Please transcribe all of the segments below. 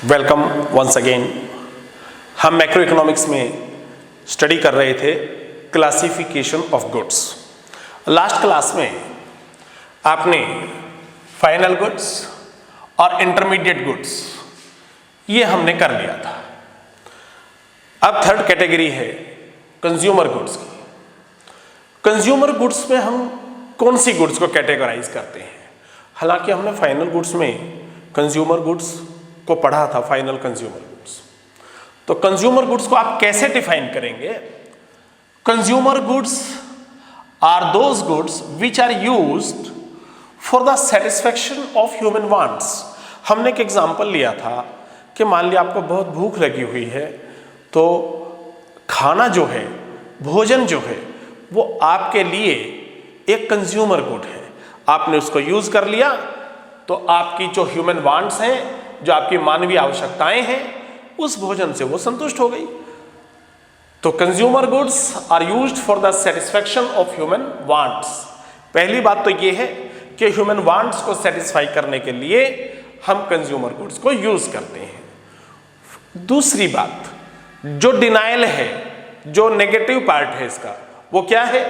Welcome once again. हम macroeconomics में study कर रहे थे classification of goods. Last class में आपने फाइनल गुड्स और इंटरमीडिएट गुड्स ये हमने कर लिया था। अब थर्ड कैटेगरी है कंज्यूमर गुड्स की। कंज्यूमर गुड्स में हम कौन सी गुड्स को कैटेगराइज करते हैं? हालांकि हमने फाइनल गुड्स में कंज्यूमर गुड्स को पढ़ा था, फाइनल कंज्यूमर गुड्स। तो कंज्यूमर गुड्स को आप कैसे डिफाइन करेंगे? Consumer goods are those goods which are used for the satisfaction of human wants. हमने एक एग्जांपल लिया था कि मान लिया आपको बहुत भूख लगी हुई है, तो खाना जो है, भोजन जो है, वो आपके लिए एक कंज्यूमर गुड है। आपने उसको यूज कर लिया तो आपकी जो ह्यूमन वांट्स हैं, जो आपकी मानवीय आवश्यकताएं हैं, उस भोजन से वो संतुष्ट हो गई। तो consumer goods are used for the satisfaction of human wants. पहली बात तो ये है कि ह्यूमन वांट्स को सेटिस्फाई करने के लिए हम कंज्यूमर गुड्स को यूज करते हैं। दूसरी बात, जो डिनायल है, जो नेगेटिव पार्ट है इसका, वो क्या है?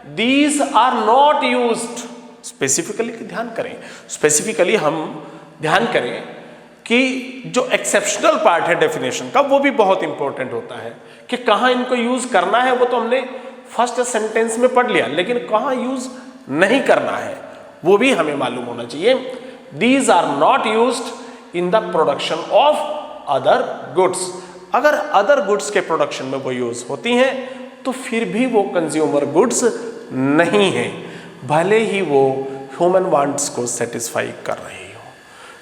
These are not used. Specifically ध्यान करें, स्पेसिफिकली हम ध्यान करें कि जो एक्सेप्शनल पार्ट है डेफिनेशन का, वो भी बहुत इंपॉर्टेंट होता है कि कहाँ इनको यूज करना है। वो तो हमने फर्स्ट सेंटेंस में पढ़ लिया, लेकिन कहाँ यूज नहीं करना है वो भी हमें मालूम होना चाहिए। These are not used in the production of other goods. अगर अदर गुड्स के प्रोडक्शन में वो यूज होती हैं तो फिर भी वो कंज्यूमर गुड्स नहीं है, भले ही वो ह्यूमन वांट्स को सेटिस्फाई कर रही हो।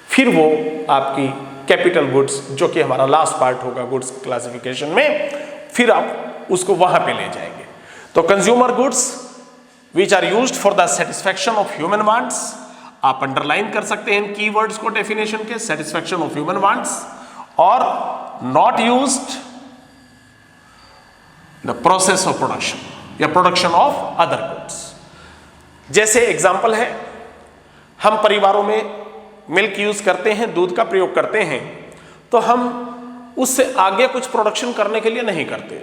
फिर वो आपकी कैपिटल गुड्स, जो कि हमारा लास्ट पार्ट होगा गुड्स क्लासिफिकेशन में, फिर आप उसको वहां पे ले जाएंगे। तो consumer goods which are used for the satisfaction of human wants, आप अंडरलाइन कर सकते हैं इन कीवर्ड्स को डेफिनेशन के, सेटिस्फेक्शन ऑफ ह्यूमन वांट्स और not used the process of production या प्रोडक्शन ऑफ अदर गुड्स। जैसे एग्जाम्पल है, हम परिवारों में मिल्क यूज करते हैं, दूध का प्रयोग करते हैं, तो हम उससे आगे कुछ प्रोडक्शन करने के लिए नहीं करते।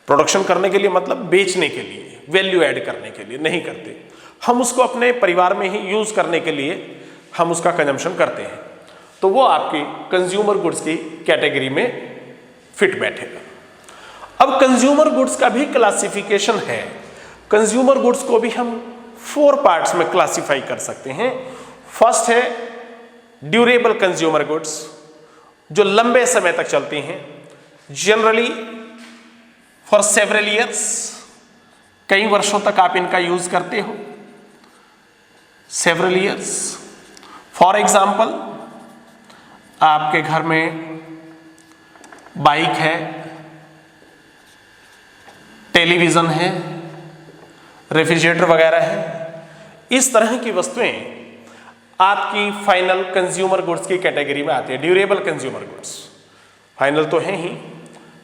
प्रोडक्शन करने के लिए मतलब बेचने के लिए, वैल्यू ऐड करने के लिए नहीं करते। हम उसको अपने परिवार में ही यूज करने के लिए हम उसका कंजम्पशन करते हैं, तो वो आपकी कंज्यूमर गुड्स की कैटेगरी में फिट बैठेगा। अब कंज्यूमर गुड्स का भी क्लासिफिकेशन है। कंज्यूमर गुड्स को भी हम 4 पार्ट्स में क्लासिफाई कर सकते हैं। फर्स्ट है ड्यूरेबल कंज्यूमर गुड्स, जो लंबे समय तक चलती हैं, जनरली फॉर सेवरल ईयर्स, कई वर्षों तक आप इनका यूज करते हो, सेवरल ईयर्स। फॉर एग्जाम्पल, आपके घर में बाइक है, टेलीविजन है, रेफ्रिजरेटर वगैरह है, इस तरह की वस्तुएं आपकी फाइनल कंज्यूमर गुड्स की कैटेगरी में आती है। ड्यूरेबल कंज्यूमर गुड्स फाइनल तो है ही,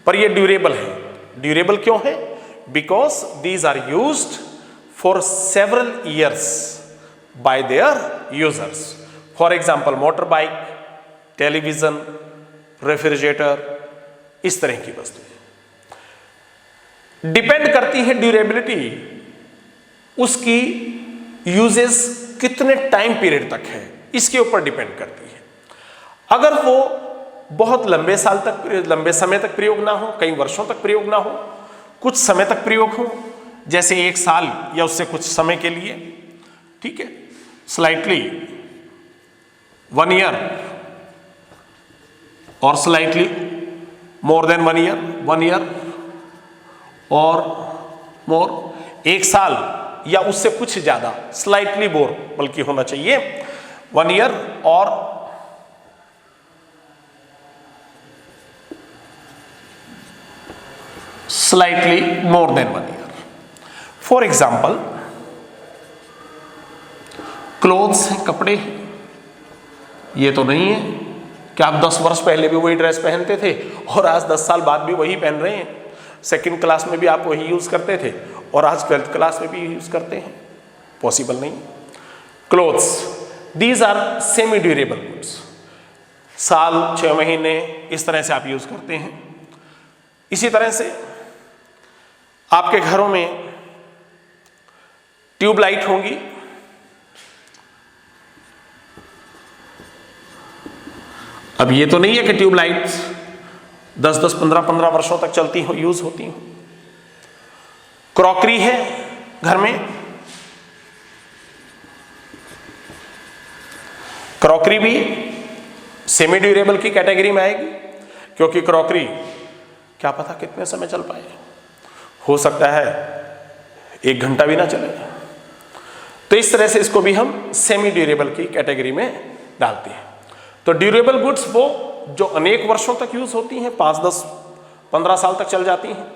पर ये ड्यूरेबल है। ड्यूरेबल क्यों है? Because these are used for several years by their users. For example motorbike, television, refrigerator, इस तरह की वस्तुएं। डिपेंड करती है ड्यूरेबिलिटी, उसकी यूजेस कितने टाइम पीरियड तक है, इसके ऊपर डिपेंड करती है। अगर वो बहुत लंबे समय तक प्रयोग ना हो, कई वर्षों तक प्रयोग ना हो, कुछ समय तक प्रयोग हो, जैसे 1 साल या उससे कुछ समय के लिए, ठीक है, स्लाइटली 1 ईयर और slightly more than 1 year, 1 year और मोर, 1 साल या उससे कुछ ज्यादा, स्लाइटली मोर बल्कि होना चाहिए, 1 ईयर और slightly more than 1 year. For example, clothes हैं, कपड़े, ये तो नहीं है कि आप 10 वर्ष पहले भी वही ड्रेस पहनते थे और आज 10 साल बाद भी वही पहन रहे हैं। सेकेंड क्लास में भी आप वही यूज करते थे और आज 12th क्लास में भी यूज करते हैं, पॉसिबल नहीं। Clothes, these are semi durable goods. साल 6 महीने इस तरह से आप यूज करते हैं। इसी तरह से आपके घरों में ट्यूबलाइट होंगी, अब ये तो नहीं है कि ट्यूबलाइट 10-10, 15-15 वर्षों तक चलती हो, यूज होती हो। क्रॉकरी है घर में, क्रॉकरी भी सेमी ड्यूरेबल की कैटेगरी में आएगी, क्योंकि क्रॉकरी क्या पता कितने समय चल पाए, हो सकता है 1 घंटा भी ना चले। तो इस तरह से इसको भी हम सेमी ड्यूरेबल की कैटेगरी में डालते हैं। तो ड्यूरेबल गुड्स वो जो अनेक वर्षों तक यूज होती हैं, 5, 10, 15 साल तक चल जाती हैं।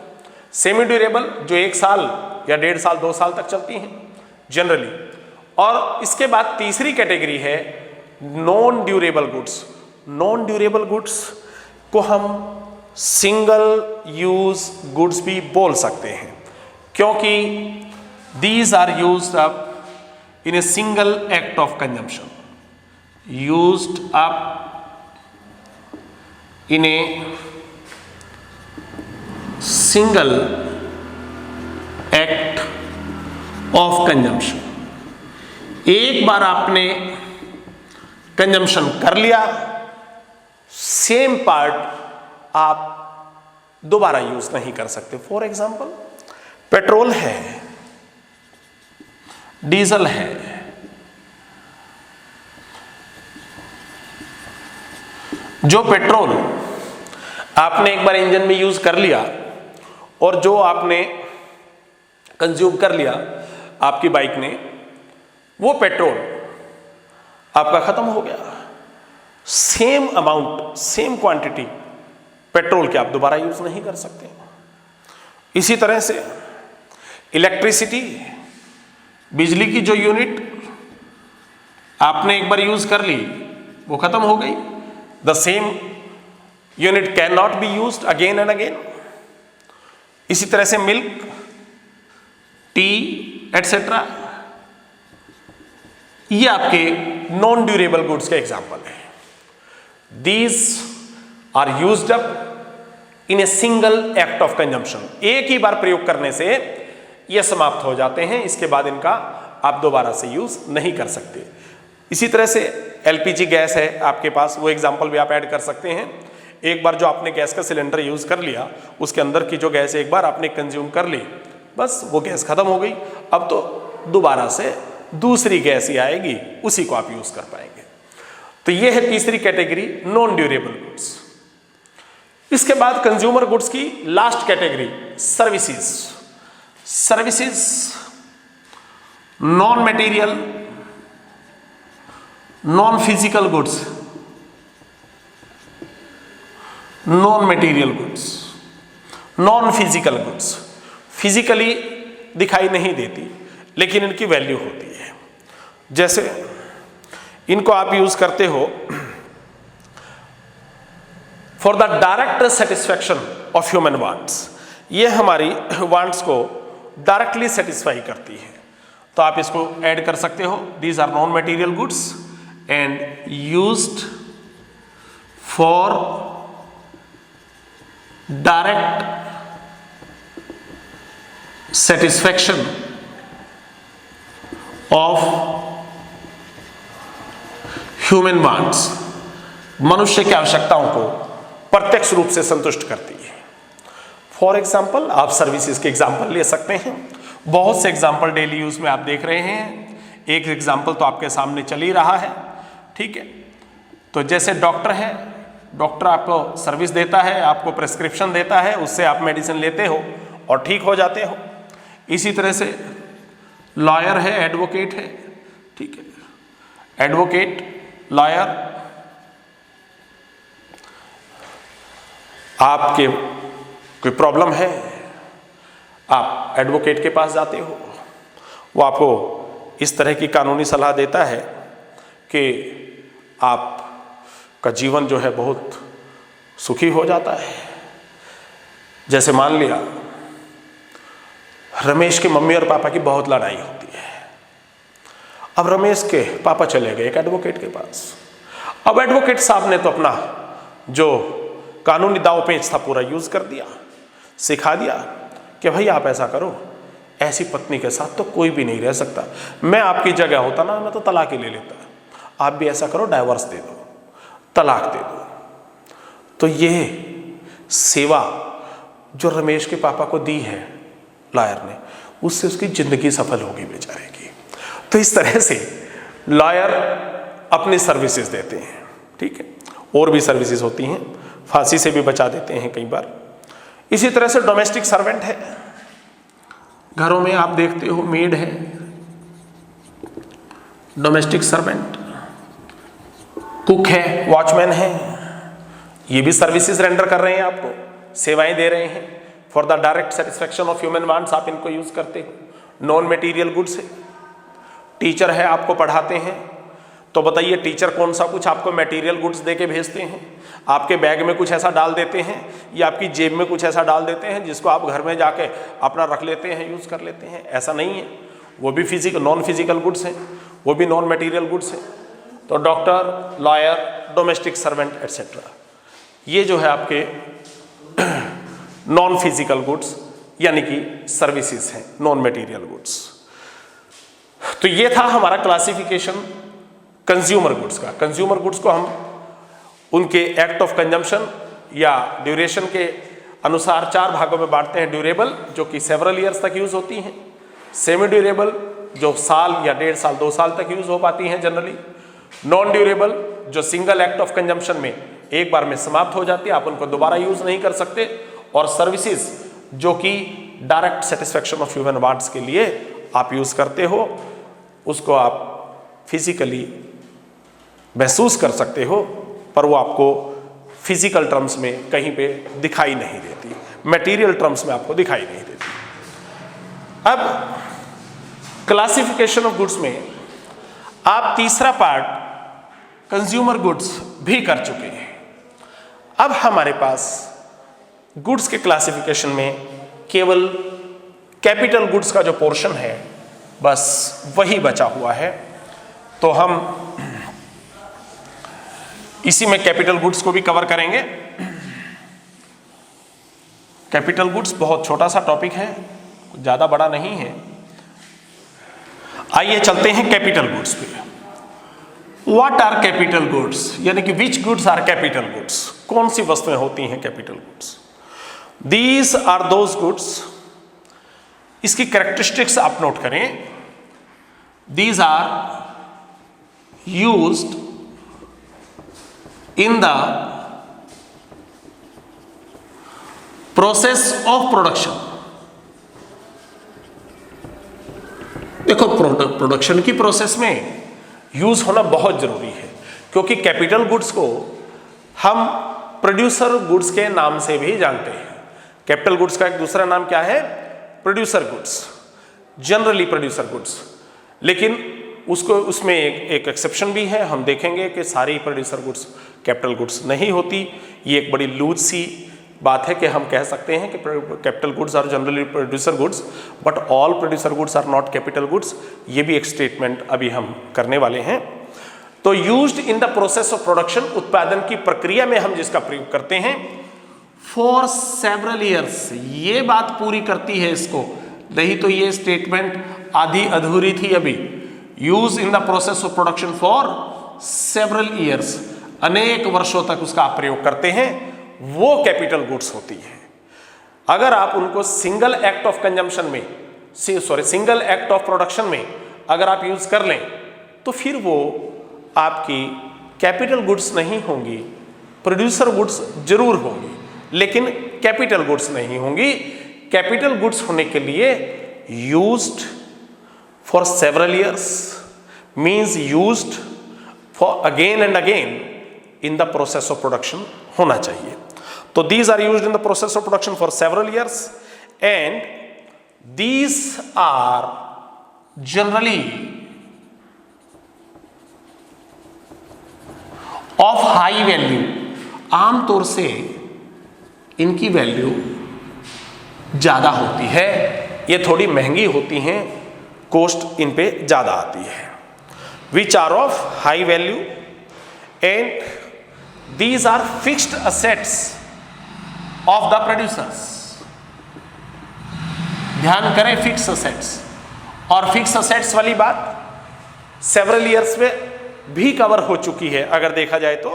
सेमी ड्यूरेबल जो 1 साल या 1.5 साल 2 साल तक चलती हैं जनरली। और इसके बाद तीसरी कैटेगरी है non durable goods. Non durable goods को हम सिंगल यूज गुड्स भी बोल सकते हैं, क्योंकि these are used up in a single act of consumption, used up in a single act of consumption। एक बार आपने कंजम्पशन कर लिया, सेम पार्ट आप दोबारा यूज नहीं कर सकते। फॉर एग्जाम्पल, पेट्रोल है, डीजल है, जो पेट्रोल आपने एक बार इंजन में यूज कर लिया और जो आपने कंज्यूम कर लिया आपकी बाइक ने, वो पेट्रोल आपका खत्म हो गया। Same amount, same quantity petrol के आप दोबारा यूज नहीं कर सकते। इसी तरह से इलेक्ट्रिसिटी, बिजली की जो यूनिट आपने एक बार यूज कर ली, वो खत्म हो गई। The same unit cannot be used again and again। इसी तरह से मिल्क, टी एटसेट्रा, ये आपके नॉन ड्यूरेबल गुड्स के एग्जाम्पल हैं। These are used up in a single act of consumption। एक ही बार प्रयोग करने से ये समाप्त हो जाते हैं, इसके बाद इनका आप दोबारा से यूज नहीं कर सकते। इसी तरह से एलपीजी गैस है आपके पास, वो एग्जाम्पल भी आप ऐड कर सकते हैं। एक बार जो आपने गैस का सिलेंडर यूज कर लिया, उसके अंदर की जो गैस एक बार आपने कंज्यूम कर ली, बस वो गैस खत्म हो गई। अब तो दोबारा से दूसरी गैस ही आएगी, उसी को आप यूज कर पाएंगे। तो ये है तीसरी कैटेगरी, नॉन ड्यूरेबल गुड्स। इसके बाद कंज्यूमर गुड्स की last category services. Services non material, non physical goods, non material goods, non physical goods, physically दिखाई नहीं देती लेकिन इनकी वैल्यू होती है। जैसे इनको आप यूज करते हो for the direct satisfaction of human wants. ये हमारी वांट्स को डायरेक्टली सेटिस्फाई करती है, तो आप इसको ऐड कर सकते हो। These are non material goods and used for direct satisfaction of human wants। मनुष्य की आवश्यकताओं को प्रत्यक्ष रूप से संतुष्ट करती है। फॉर एग्जाम्पल, आप सर्विसेज के एग्जाम्पल ले सकते हैं। बहुत से एग्जाम्पल डेली यूज में आप देख रहे हैं, एक एग्जाम्पल तो आपके सामने चल ही रहा है, ठीक है। तो जैसे डॉक्टर है, डॉक्टर आपको सर्विस देता है, आपको प्रेस्क्रिप्शन देता है, उससे आप मेडिसिन लेते हो और ठीक हो जाते हो। इसी तरह से लॉयर है, एडवोकेट है, ठीक है। एडवोकेट, लॉयर, आपके कोई प्रॉब्लम है, आप एडवोकेट के पास जाते हो, वो आपको इस तरह की कानूनी सलाह देता है कि आपका जीवन जो है बहुत सुखी हो जाता है। जैसे मान लिया रमेश के मम्मी और पापा की बहुत लड़ाई होती है। अब रमेश के पापा चले गए एक एडवोकेट के पास। अब एडवोकेट साहब ने तो अपना जो कानूनी दांव पेंच था पूरा यूज कर दिया, सिखा दिया कि भाई आप ऐसा करो, ऐसी पत्नी के साथ तो कोई भी नहीं रह सकता, मैं आपकी जगह होता ना मैं तो तलाक ही ले लेता, आप भी ऐसा करो, डाइवोर्स दे दो, तलाक दे दो। तो ये सेवा जो रमेश के पापा को दी है लॉयर ने, उससे उसकी जिंदगी सफल होगी बेचारे की। तो इस तरह से लॉयर अपनी सर्विसेज देते हैं, ठीक है, और भी सर्विसेज होती हैं, फांसी से भी बचा देते हैं कई बार। इसी तरह से डोमेस्टिक सर्वेंट है, घरों में आप देखते हो मेड है, डोमेस्टिक सर्वेंट, कुक है, वॉचमैन है, ये भी सर्विसेज रेंडर कर रहे हैं, आपको सेवाएं दे रहे हैं for the direct satisfaction of human wants, आप इनको यूज करते हो। नॉन मटेरियल गुड्स है, टीचर है, आपको पढ़ाते हैं, तो बताइए टीचर कौन सा कुछ आपको मटेरियल गुड्स दे के भेजते हैं, आपके बैग में कुछ ऐसा डाल देते हैं या आपकी जेब में कुछ ऐसा डाल देते हैं जिसको आप घर में जाके अपना रख लेते हैं, यूज कर लेते हैं, ऐसा नहीं है। वो भी फिजिकल नॉन फिजिकल गुड्स हैं, वो भी नॉन मटेरियल गुड्स हैं। तो doctor, lawyer, domestic servant etcetera, ये जो है आपके नॉन फिजिकल गुड्स यानी कि सर्विसेज हैं, नॉन मटेरियल गुड्स। तो ये था हमारा क्लासिफिकेशन कंज्यूमर गुड्स का। कंज्यूमर गुड्स को हम उनके एक्ट ऑफ कंजम्पशन या ड्यूरेशन के अनुसार 4 भागों में बांटते हैं। ड्यूरेबल जो कि सेवरल ईयर्स तक यूज होती हैं, सेमी ड्यूरेबल जो साल या 1.5 साल 2 साल तक यूज हो पाती हैं जनरली, नॉन ड्यूरेबल जो सिंगल एक्ट ऑफ कंजम्पशन में एक बार में समाप्त हो जाती है, आप उनको दोबारा यूज नहीं कर सकते, और सर्विसेज जो कि direct satisfaction of human wants के लिए आप यूज करते हो, उसको आप फिजिकली महसूस कर सकते हो, पर वो आपको फिजिकल टर्म्स में कहीं पे दिखाई नहीं देती, मटेरियल टर्म्स में आपको दिखाई नहीं देती। अब क्लासिफिकेशन ऑफ गुड्स में आप तीसरा पार्ट कंज्यूमर गुड्स भी कर चुके हैं। अब हमारे पास गुड्स के क्लासिफिकेशन में केवल कैपिटल गुड्स का जो पोर्शन है बस वही बचा हुआ है। तो हम इसी में कैपिटल गुड्स को भी कवर करेंगे। कैपिटल गुड्स बहुत छोटा सा टॉपिक है, ज्यादा बड़ा नहीं है। आइए चलते हैं कैपिटल गुड्स पे। व्हाट आर कैपिटल गुड्स, यानी कि which goods are capital goods, कौन सी वस्तुएं होती हैं capital goods. These are those goods, इसकी कैरेक्टरिस्टिक्स आप नोट करें। These are used in the process of production। देखो प्रोडक्शन की प्रोसेस में यूज होना बहुत जरूरी है, क्योंकि कैपिटल गुड्स को हम प्रोड्यूसर गुड्स के नाम से भी जानते हैं। कैपिटल गुड्स का एक दूसरा नाम क्या है? Producer goods, generally producer goods. लेकिन उसको उसमें एक एक्सेप्शन भी है, हम देखेंगे कि सारी प्रोड्यूसर गुड्स कैपिटल गुड्स नहीं होती। ये एक बड़ी लूज सी बात है कि हम कह सकते हैं कि capital goods are generally producer goods but all producer goods are not capital goods. ये भी एक स्टेटमेंट अभी हम करने वाले हैं। तो used in the process of production, उत्पादन की प्रक्रिया में हम जिसका प्रयोग करते हैं। फॉर सेवरल ईयर्स, ये बात पूरी करती है इसको, नहीं तो ये स्टेटमेंट आधी अधूरी थी अभी। Use in the process of production for several years, अनेक वर्षों तक उसका आप प्रयोग करते हैं, वो कैपिटल गुड्स होती है। अगर आप उनको सिंगल एक्ट ऑफ कंजम्पशन में, सिंगल एक्ट ऑफ प्रोडक्शन में अगर आप यूज कर लें तो फिर वो आपकी कैपिटल गुड्स नहीं होंगी, प्रोड्यूसर गुड्स जरूर होंगी लेकिन कैपिटल गुड्स नहीं होंगी। कैपिटल गुड्स होने के लिए used for several years means used for again and again in the process of production होना चाहिए। तो these are used in the process of production for several years and these are generally of high value. आमतौर से इनकी value ज्यादा होती है, ये थोड़ी महंगी होती हैं, कॉस्ट इन पे ज्यादा आती है। Which are of high value and these are fixed assets of the producers. ध्यान करें, फिक्स असेट्स, और फिक्स असेट्स वाली बात सेवरल ईयर्स में भी कवर हो चुकी है। अगर देखा जाए तो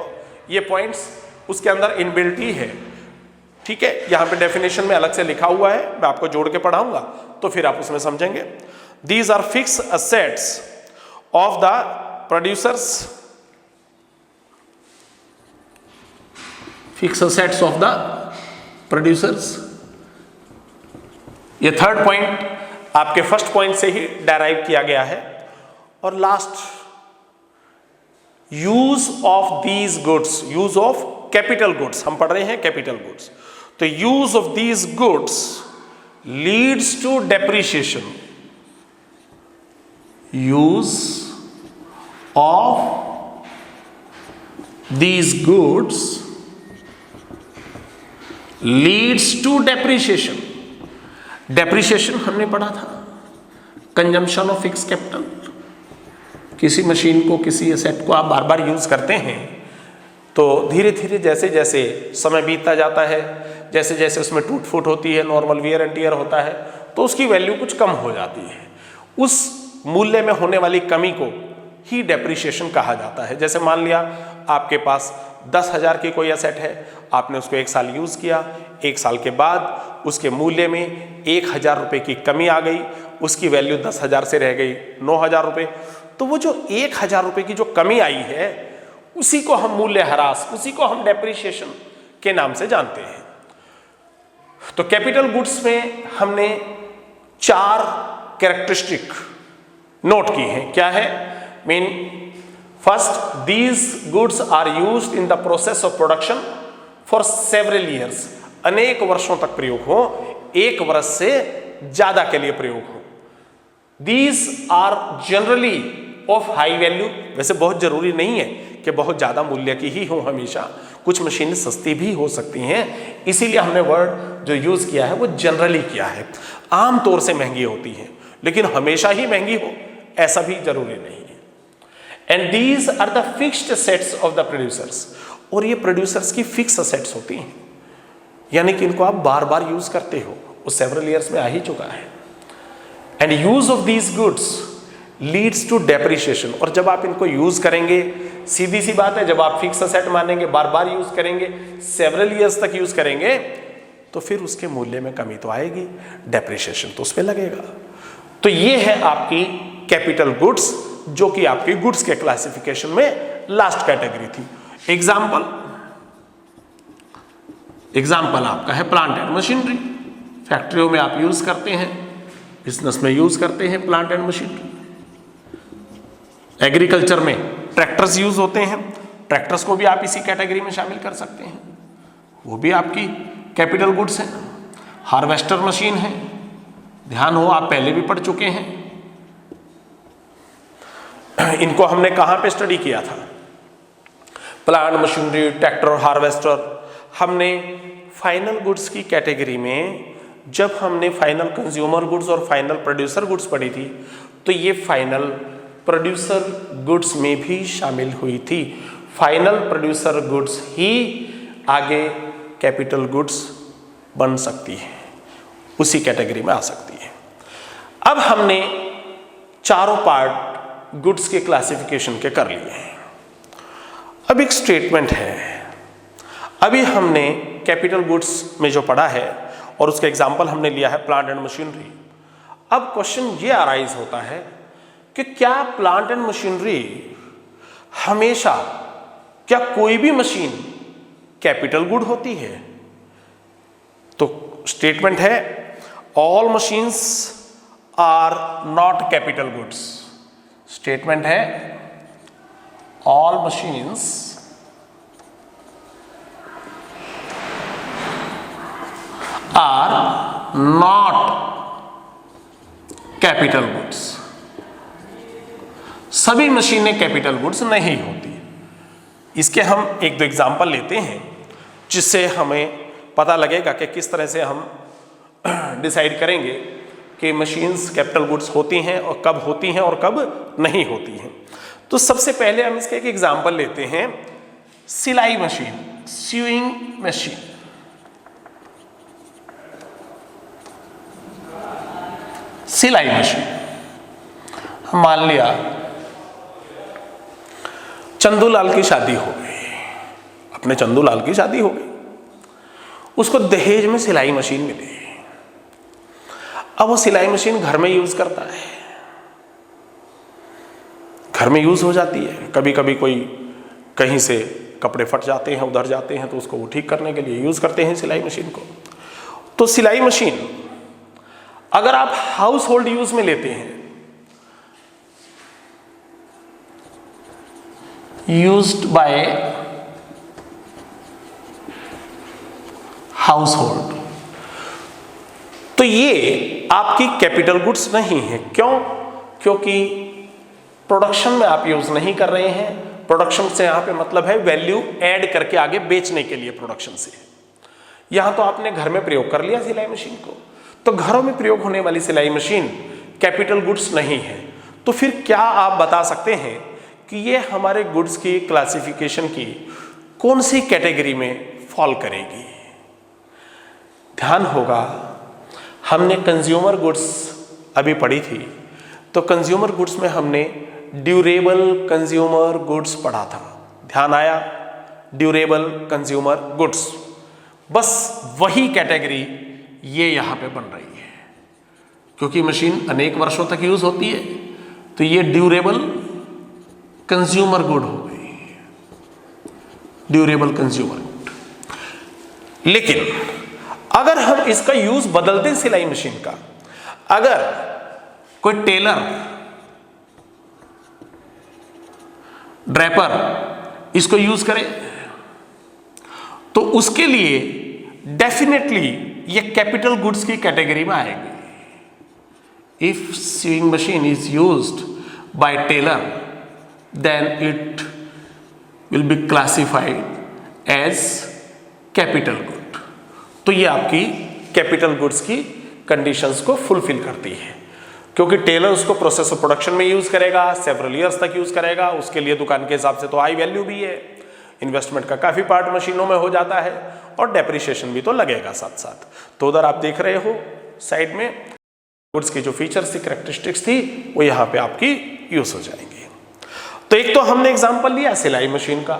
ये पॉइंट्स उसके अंदर इनबिल्ट ही है, ठीक है। यहां पे डेफिनेशन में अलग से लिखा हुआ है, मैं आपको जोड़ के पढ़ाऊंगा तो फिर आप उसमें समझेंगे। These are fix assets of the producers, fix assets of the producers. ये थर्ड पॉइंट आपके फर्स्ट पॉइंट से ही डेराइव किया गया है। और last, use of these goods, use of capital goods, हम पढ़ रहे हैं कैपिटल गुड्स, तो use of these goods leads to depreciation. Use of these goods leads to depreciation. Depreciation हमने पढ़ा था, कंजम्पशन ऑफ फिक्स कैपिटल। किसी मशीन को, किसी एसेट को आप बार बार यूज करते हैं तो धीरे धीरे जैसे जैसे समय बीतता जाता है, जैसे जैसे उसमें टूट फूट होती है, नॉर्मल वियर एंड टियर होता है, तो उसकी वैल्यू कुछ कम हो जाती है। उस मूल्य में होने वाली कमी को ही डेप्रिसिएशन कहा जाता है। जैसे मान लिया आपके पास 10,000 की कोई एसेट है, आपने उसको 1 साल यूज किया, 1 साल के बाद उसके मूल्य में 1,000 रुपये की कमी आ गई, उसकी वैल्यू 10,000 से रह गई 9,000 रुपये। तो वो जो 1,000 रुपये की जो कमी आई है उसी को हम मूल्यह्रास, उसी को हम डेप्रिसिएशन के नाम से जानते हैं। तो कैपिटल गुड्स में हमने 4 कैरेक्टरिस्टिक नोट की हैं। क्या है? Mean first, these goods are used in the process of production for several years. अनेक वर्षों तक प्रयोग हो, 1 वर्ष से ज्यादा के लिए प्रयोग हो। These are generally of high value. वैसे बहुत जरूरी नहीं है कि बहुत ज्यादा मूल्य की ही हो हमेशा, कुछ मशीनें सस्ती भी हो सकती हैं, इसीलिए हमने वर्ड जो यूज किया है वो जनरली किया है। आमतौर से महंगी होती हैं, लेकिन हमेशा ही महंगी हो ऐसा भी जरूरी नहीं है। And these are the fixed assets of the producers. और ये प्रोड्यूसर्स की फिक्स असेट्स होती हैं, यानी कि इनको आप बार बार यूज करते हो, वो सेवरल ईयर्स में आ ही चुका है। And use of these goods leads to depreciation. और जब आप इनको यूज करेंगे, सीधी सी बात है, जब आप फिक्स असेट मानेंगे, बार बार यूज करेंगे, सेवरल ईयर्स तक यूज करेंगे, तो फिर उसके मूल्य में कमी तो आएगी, डेप्रिसिएशन तो उसमें लगेगा। तो ये है आपकी कैपिटल गुड्स, जो कि आपकी गुड्स के क्लासिफिकेशन में लास्ट कैटेगरी थी। एग्जाम्पल आपका है प्लांट एंड मशीनरी। फैक्ट्रियों में आप यूज करते हैं, बिजनेस में यूज करते हैं प्लांट एंड मशीनरी। एग्रीकल्चर में ट्रैक्टर्स यूज होते हैं, ट्रैक्टर्स को भी आप इसी कैटेगरी में शामिल कर सकते हैं, वो भी आपकी कैपिटल गुड्स हैं। हार्वेस्टर मशीन है, ध्यान हो आप पहले भी पढ़ चुके हैं। इनको हमने कहां पे स्टडी किया था? Plant, machinery, tractor, harvester. हमने फाइनल गुड्स की कैटेगरी में जब हमने फाइनल कंज्यूमर गुड्स और फाइनल प्रोड्यूसर गुड्स पढ़ी थी, तो ये फाइनल प्रोड्यूसर गुड्स में भी शामिल हुई थी। फाइनल प्रोड्यूसर गुड्स ही आगे कैपिटल गुड्स बन सकती है, उसी कैटेगरी में आ सकती है। अब हमने चारों पार्ट गुड्स के क्लासिफिकेशन के कर लिए हैं। अब एक स्टेटमेंट है, अभी हमने कैपिटल गुड्स में जो पढ़ा है और उसका एग्जाम्पल हमने लिया है प्लांट एंड मशीनरी। अब क्वेश्चन ये अराइज होता है कि क्या प्लांट एंड मशीनरी हमेशा, क्या कोई भी मशीन कैपिटल गुड होती है? तो स्टेटमेंट है all machines are not capital goods. Statement है all machines are not capital goods. सभी मशीनें कैपिटल गुड्स नहीं होती। इसके हम एक दो एग्जाम्पल लेते हैं जिससे हमें पता लगेगा कि किस तरह से हम डिसाइड करेंगे कि मशीन्स कैपिटल गुड्स होती हैं और कब होती हैं और कब नहीं होती हैं। तो सबसे पहले हम इसके एक एग्जाम्पल लेते हैं सिलाई मशीन, स्यूइंग मशीन, सिलाई मशीन। मान लिया चंदूलाल की शादी हो गई, अपने चंदूलाल की शादी हो गई, उसको दहेज में सिलाई मशीन मिली। अब वो सिलाई मशीन घर में यूज करता है, घर में यूज हो जाती है। कभी कभी कोई कहीं से कपड़े फट जाते हैं, उधर जाते हैं, तो उसको वो ठीक करने के लिए यूज करते हैं सिलाई मशीन को। तो सिलाई मशीन अगर आप हाउस होल्ड यूज में लेते हैं, यूज्ड बाय हाउस होल्ड, तो ये आपकी कैपिटल गुड्स नहीं है। क्यों? क्योंकि प्रोडक्शन में आप यूज नहीं कर रहे हैं। प्रोडक्शन से यहां पे मतलब है वैल्यू ऐड करके आगे बेचने के लिए प्रोडक्शन से। यहां तो आपने घर में प्रयोग कर लिया सिलाई मशीन को, तो घरों में प्रयोग होने वाली सिलाई मशीन कैपिटल गुड्स नहीं है। तो फिर क्या आप बता सकते हैं कि ये हमारे गुड्स की क्लासिफिकेशन की कौन सी कैटेगरी में फॉल करेगी? ध्यान होगा, हमने कंज्यूमर गुड्स अभी पढ़ी थी, तो कंज्यूमर गुड्स में हमने ड्यूरेबल कंज्यूमर गुड्स पढ़ा था। ध्यान आया? ड्यूरेबल कंज्यूमर गुड्स, बस वही कैटेगरी ये यहां पे बन रही है। क्योंकि मशीन अनेक वर्षों तक यूज होती है, तो ये ड्यूरेबल कंज्यूमर गुड हो गई, ड्यूरेबल कंज्यूमर गुड। लेकिन अगर हम इसका यूज बदल दें सिलाई मशीन का, अगर कोई टेलर, ड्रैपर इसको यूज करे, तो उसके लिए डेफिनेटली ये कैपिटल गुड्स की कैटेगरी में आएगी। If seeing machine is used by tailor, then it will be classified as capital good. तो ये आपकी कैपिटल गुड्स की कंडीशंस को फुलफिल करती है, क्योंकि टेलर उसको प्रोसेस ऑफ प्रोडक्शन में यूज करेगा, सेवरल ईयर्स तक यूज करेगा, उसके लिए दुकान के हिसाब से तो हाई वैल्यू भी है, इन्वेस्टमेंट का काफी पार्ट मशीनों में हो जाता है, और डेप्रिसिएशन भी तो लगेगा साथ साथ। तो उधर आप देख रहे हो साइड में गुड्स की जो फीचर्स थी, कैरेक्टरिस्टिक्स थी, वो यहाँ पे आपकी यूज हो जाएंगी। तो एक तो हमने एग्जांपल लिया सिलाई मशीन का,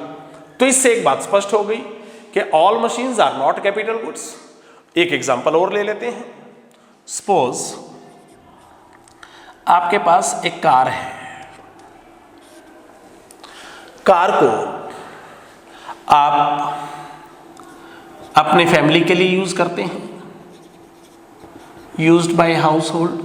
तो इससे एक बात स्पष्ट हो गई कि all machines are not capital goods. एक एग्जांपल और ले लेते हैं। सपोज आपके पास एक कार है, कार को आप अपने फैमिली के लिए यूज करते हैं, यूज्ड बाय हाउस होल्ड,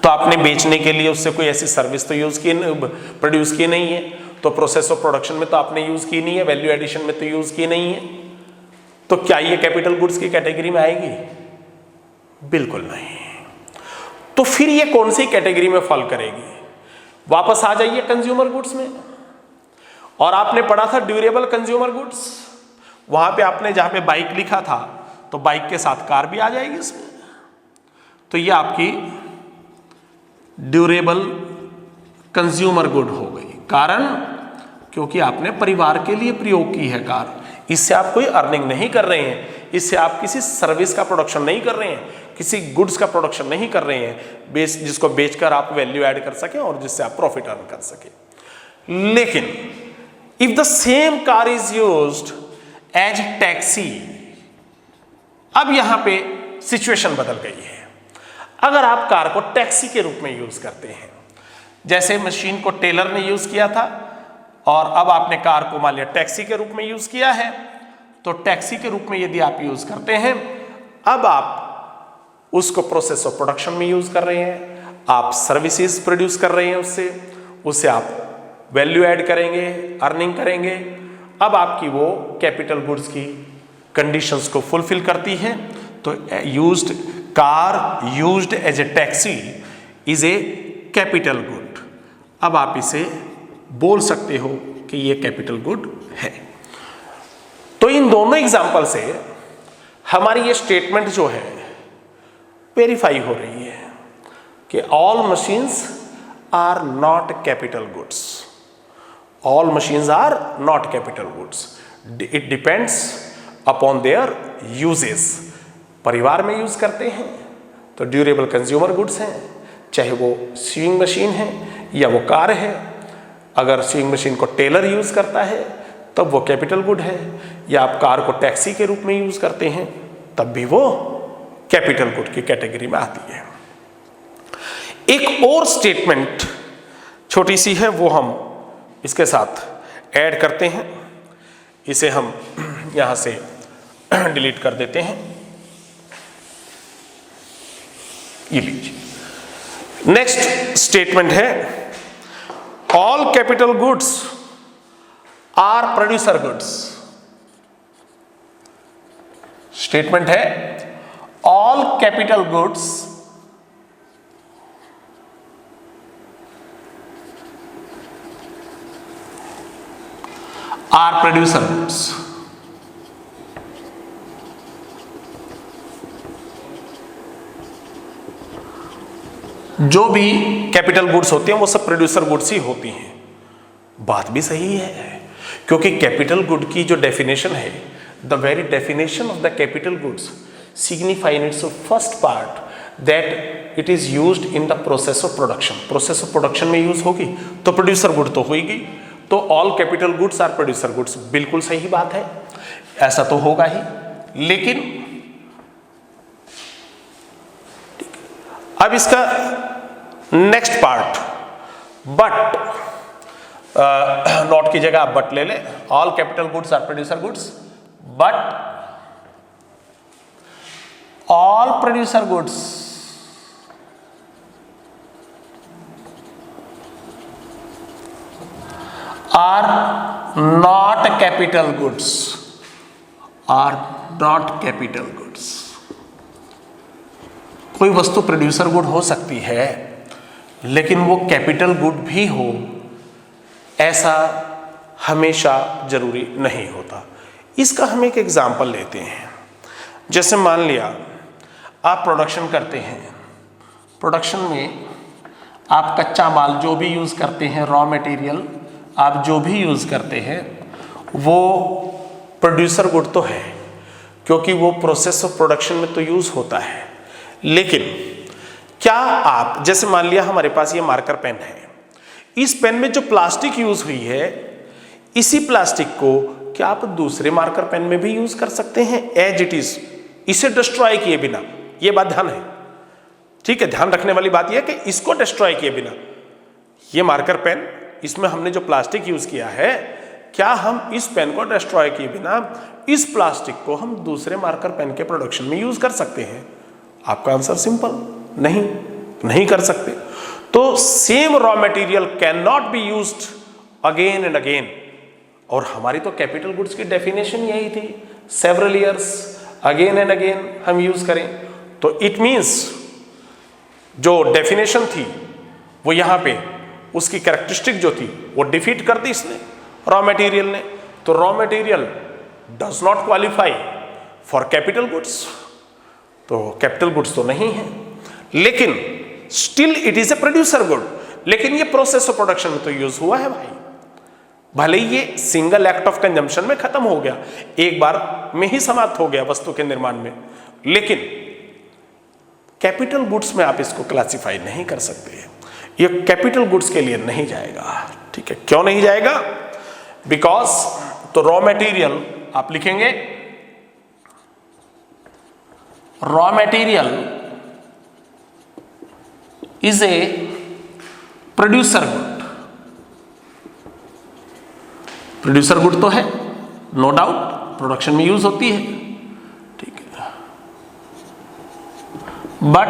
तो आपने बेचने के लिए उससे कोई ऐसी सर्विस तो यूज की, प्रोड्यूस की नहीं है, तो प्रोसेस ऑफ प्रोडक्शन में तो आपने यूज की नहीं है, वैल्यू एडिशन में तो यूज की नहीं है, तो क्या ये कैपिटल गुड्स की कैटेगरी में आएगी? बिल्कुल नहीं। तो फिर ये कौन सी कैटेगरी में फॉल करेगी? वापस आ जाइए कंज्यूमर गुड्स में, और आपने पढ़ा था ड्यूरेबल कंज्यूमर गुड्स, वहां पे आपने जहां पे बाइक लिखा था, तो बाइक के साथ कार भी आ जाएगी इसमें। तो ये आपकी ड्यूरेबल कंज्यूमर गुड हो गई। कारण क्योंकि आपने परिवार के लिए प्रयोग की है कार, इससे आप कोई अर्निंग नहीं कर रहे हैं, इससे आप किसी सर्विस का प्रोडक्शन नहीं कर रहे हैं, किसी गुड्स का प्रोडक्शन नहीं कर रहे हैं जिसको बेचकर आप वैल्यू ऐड कर सकें और जिससे आप प्रॉफिट अर्न कर सकें। लेकिन if the same car is used as taxi, अब यहां पे सिचुएशन बदल गई है। अगर आप कार को टैक्सी के रूप में यूज करते हैं, जैसे मशीन को टेलर ने यूज किया था और अब आपने कार को मान लिया टैक्सी के रूप में यूज किया है, तो टैक्सी के रूप में यदि आप यूज करते हैं, अब आप उसको प्रोसेस ऑफ प्रोडक्शन में यूज कर रहे हैं, आप सर्विसेज प्रोड्यूस कर रहे हैं, उससे आप वैल्यू ऐड करेंगे, अर्निंग करेंगे। अब आपकी वो कैपिटल गुड्स की कंडीशंस को फुलफिल करती है। तो used car used as a taxi is a capital good. अब आप इसे बोल सकते हो कि ये कैपिटल गुड है। तो इन दोनों एग्जाम्पल से हमारी ये स्टेटमेंट जो है वेरीफाई हो रही है कि all machines are not capital goods. All machines are not capital goods, it depends upon their uses. परिवार में यूज करते हैं तो ड्यूरेबल कंज्यूमर गुड्स हैं, चाहे वो स्विंग मशीन है या वो कार है। अगर स्विंग मशीन को टेलर यूज करता है तब वो कैपिटल गुड है, या आप कार को टैक्सी के रूप में यूज करते हैं तब भी वो कैपिटल गुड की कैटेगरी में आती है। एक और स्टेटमेंट छोटी सी है, वो हम इसके साथ ऐड करते हैं, इसे हम यहां से डिलीट कर देते हैं। ये लीजिए, नेक्स्ट स्टेटमेंट है all capital goods are producer goods. Statement है all capital goods are producer goods. जो भी कैपिटल गुड्स होती हैं वो सब प्रोड्यूसर गुड्स ही होती हैं। बात भी सही है, क्योंकि कैपिटल गुड की जो डेफिनेशन है, the very definition of the capital goods signify in its first part that it is used in the process of production. Process of production में यूज होगी तो प्रोड्यूसर गुड तो होगी, तो all capital goods are producer goods. बिल्कुल सही बात है, ऐसा तो होगा ही। लेकिन अब इसका नेक्स्ट पार्ट, बट नॉट की जगह आप बट ले लें। All capital goods are producer goods, but all producer goods are not capital goods, are not capital goods. कोई वस्तु प्रोड्यूसर गुड हो सकती है लेकिन वो कैपिटल गुड भी हो, ऐसा हमेशा जरूरी नहीं होता। इसका हम एक एग्जाम्पल लेते हैं। जैसे मान लिया आप प्रोडक्शन करते हैं, प्रोडक्शन में आप कच्चा माल जो भी यूज़ करते हैं, रॉ मटेरियल आप जो भी यूज़ करते हैं, वो प्रोड्यूसर गुड तो है, क्योंकि वो प्रोसेस ऑफ प्रोडक्शन में तो यूज़ होता है। लेकिन क्या आप, जैसे मान लिया हमारे पास ये मार्कर पेन है, इस पेन में जो प्लास्टिक यूज हुई है, इसी प्लास्टिक को क्या आप दूसरे मार्कर पेन में भी यूज कर सकते हैं एज इट इज, इसे डिस्ट्रॉय किए बिना? ये बात ध्यान है, ठीक है, ध्यान रखने वाली बात यह है कि इसको डिस्ट्रॉय किए बिना, ये मार्कर पेन, इसमें हमने जो प्लास्टिक यूज किया है, क्या हम इस पेन को डिस्ट्रॉय किए बिना इस प्लास्टिक को हम दूसरे मार्कर पेन के प्रोडक्शन में यूज कर सकते हैं? आपका आंसर सिंपल, नहीं कर सकते। तो same raw material can not be used again and again. और हमारी तो कैपिटल गुड्स की डेफिनेशन यही थी, several years again and again हम यूज करें। तो इट मींस जो डेफिनेशन थी वो यहां पे उसकी कैरेक्टरिस्टिक जो थी वो डिफीट कर दी इसने, रॉ मटेरियल ने। तो raw material does not qualify for capital goods, तो कैपिटल गुड्स तो नहीं है, लेकिन still it is a producer good. लेकिन ये प्रोसेस ऑफ प्रोडक्शन में तो यूज हुआ है भाई, भले ही ये सिंगल एक्ट ऑफ कंजम्पशन में खत्म हो गया, एक बार में ही समाप्त हो गया वस्तु के निर्माण में, लेकिन कैपिटल गुड्स में आप इसको क्लासिफाई नहीं कर सकते। ये कैपिटल गुड्स के लिए नहीं जाएगा, ठीक है। क्यों नहीं जाएगा? बिकॉज तो रॉ मटेरियल आप लिखेंगे, raw material is a producer good. Producer good तो है, नो डाउट, प्रोडक्शन में यूज होती है, ठीक है, but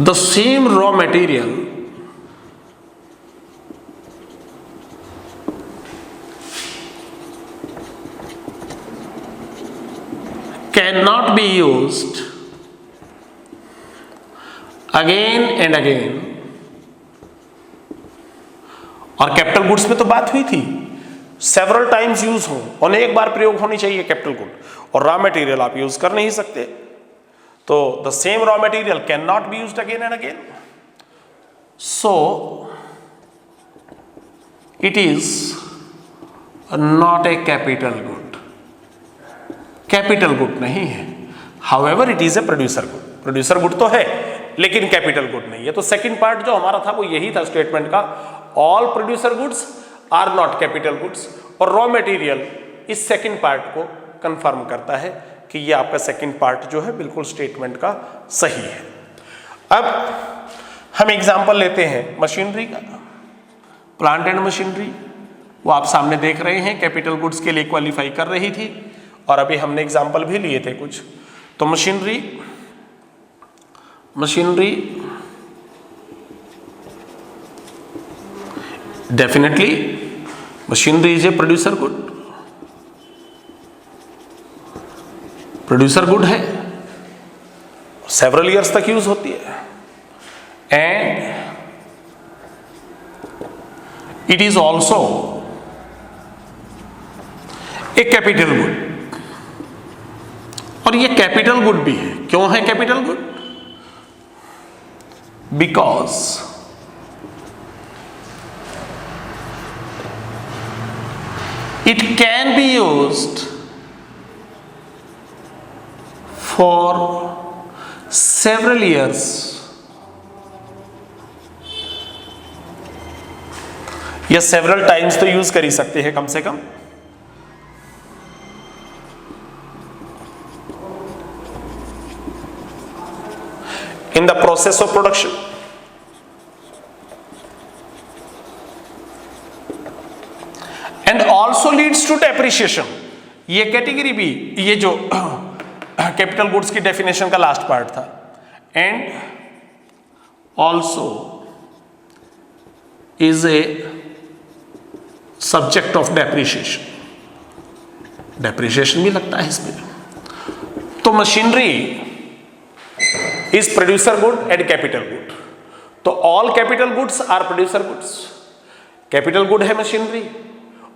the same raw material cannot be used again and again। और कैपिटल गुड्स में तो बात हुई थी सेवरल टाइम्स यूज हो, अनेक बार प्रयोग होनी चाहिए कैपिटल गुड, और रॉ मटेरियल आप यूज कर नहीं सकते। तो the same raw material can not be used again and again. So it is not a capital good, capital good नहीं है। However it is a producer good, producer good तो है लेकिन कैपिटल गुड नहीं है। तो सेकंड पार्ट जो हमारा था वो यही था स्टेटमेंट का, all producer goods are not capital goods. और रॉ मटेरियल इस सेकंड पार्ट को कंफर्म करता है कि ये आपका सेकंड पार्ट जो है बिल्कुल स्टेटमेंट का सही है। अब हम एग्जांपल लेते हैं मशीनरी का, प्लांट एंड मशीनरी, वो आप सामने देख रहे हैं कैपिटल गुड्स के लिए क्वालिफाई कर रही थी और अभी हमने एग्जांपल भी लिए थे कुछ। तो machinery definitely machinery is a producer good, producer good है, सेवरल ईयर्स तक यूज होती है and it is also a capital good. और ये कैपिटल गुड भी है। क्यों है capital good? Because it can be used for several years या several times तो यूज कर ही सकते हैं कम से कम। in the process of production and also leads to depreciation। ये कैटेगरी भी, ये जो कैपिटल गुड्स की डेफिनेशन का लास्ट पार्ट था, and also is a subject of depreciation, depreciation भी लगता है इसमें। तो machinery is producer good and capital good. तो all capital goods are producer goods, capital good है मशीनरी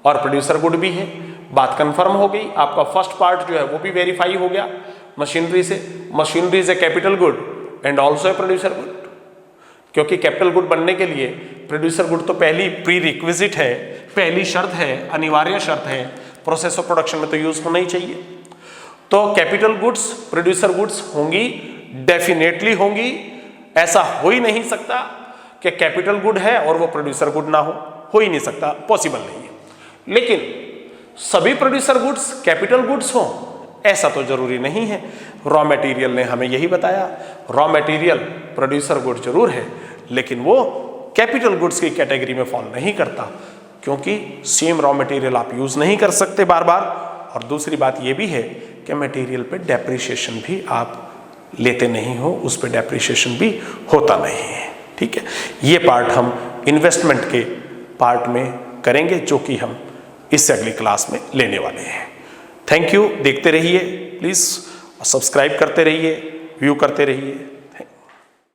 और प्रोड्यूसर गुड भी है। बात कंफर्म हो गई, आपका फर्स्ट पार्ट जो है वो भी वेरीफाई हो गया मशीनरी से। Machinery is a capital good and also a producer good, क्योंकि कैपिटल गुड बनने के लिए प्रोड्यूसर गुड तो पहली प्री रिक्विजिट है, पहली शर्त है, अनिवार्य शर्त है, प्रोसेस ऑफ प्रोडक्शन में तो यूज होना ही चाहिए। तो कैपिटल गुड्स प्रोड्यूसर गुड्स होंगी, डेफिनेटली होंगी। ऐसा हो ही नहीं सकता कि कैपिटल गुड है और वो प्रोड्यूसर गुड ना हो ही नहीं सकता, पॉसिबल नहीं है। लेकिन सभी प्रोड्यूसर गुड्स कैपिटल गुड्स हो ऐसा तो जरूरी नहीं है। रॉ मटेरियल ने हमें यही बताया, रॉ मटेरियल प्रोड्यूसर गुड जरूर है लेकिन वो कैपिटल गुड्स की कैटेगरी में फॉल नहीं करता, क्योंकि सेम रॉ मटेरियल आप यूज नहीं कर सकते बार बार। और दूसरी बात ये भी है कि मटेरियल पे डेप्रिसिएशन भी आप लेते नहीं हो, उस पे डेप्रिसिएशन भी होता नहीं है। ठीक है, ये पार्ट हम इन्वेस्टमेंट के पार्ट में करेंगे जो कि हम इससे अगली क्लास में लेने वाले हैं। थैंक यू, देखते रहिए प्लीज़, सब्सक्राइब करते रहिए, व्यू करते रहिए।